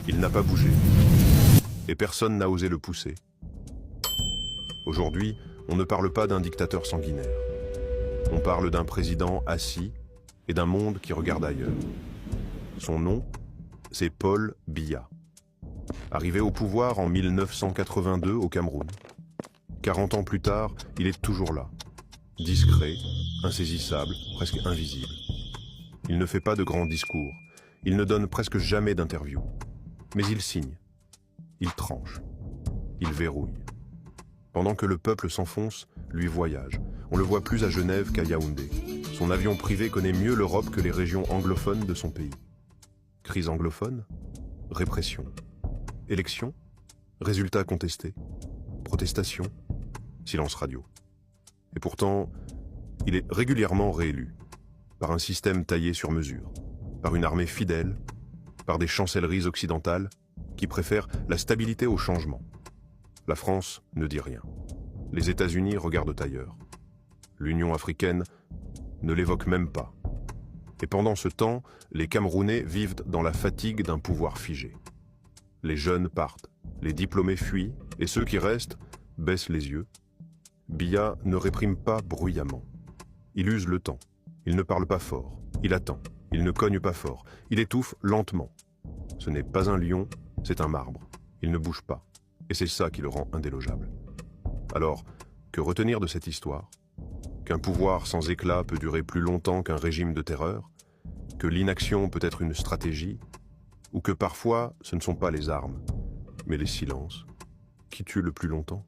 Il n'a pas bougé. Et personne n'a osé le pousser. Aujourd'hui, on ne parle pas d'un dictateur sanguinaire. On parle d'un président assis et d'un monde qui regarde ailleurs. Son nom, c'est Paul Biya. Arrivé au pouvoir en 1982 au Cameroun. 40 ans plus tard, il est toujours là. Discret, insaisissable, presque invisible. Il ne fait pas de grands discours. Il ne donne presque jamais d'interview. Mais il signe. Il tranche. Il verrouille. Pendant que le peuple s'enfonce, lui voyage. On le voit plus à Genève qu'à Yaoundé. Son avion privé connaît mieux l'Europe que les régions anglophones de son pays. Crise anglophone, répression. Élection, résultats contestés. Protestation, silence radio. Et pourtant, il est régulièrement réélu, par un système taillé sur mesure, par une armée fidèle, par des chancelleries occidentales qui préfèrent la stabilité au changement. La France ne dit rien. Les États-Unis regardent ailleurs. L'Union africaine ne l'évoque même pas. Et pendant ce temps, les Camerounais vivent dans la fatigue d'un pouvoir figé. Les jeunes partent, les diplômés fuient, et ceux qui restent baissent les yeux. Biya ne réprime pas bruyamment. Il use le temps. Il ne parle pas fort. Il attend. Il ne cogne pas fort. Il étouffe lentement. Ce n'est pas un lion, c'est un marbre. Il ne bouge pas. Et c'est ça qui le rend indélogeable. Alors, que retenir de cette histoire? Qu'un pouvoir sans éclat peut durer plus longtemps qu'un régime de terreur? Que l'inaction peut être une stratégie? Ou que parfois, ce ne sont pas les armes, mais les silences qui tuent le plus longtemps?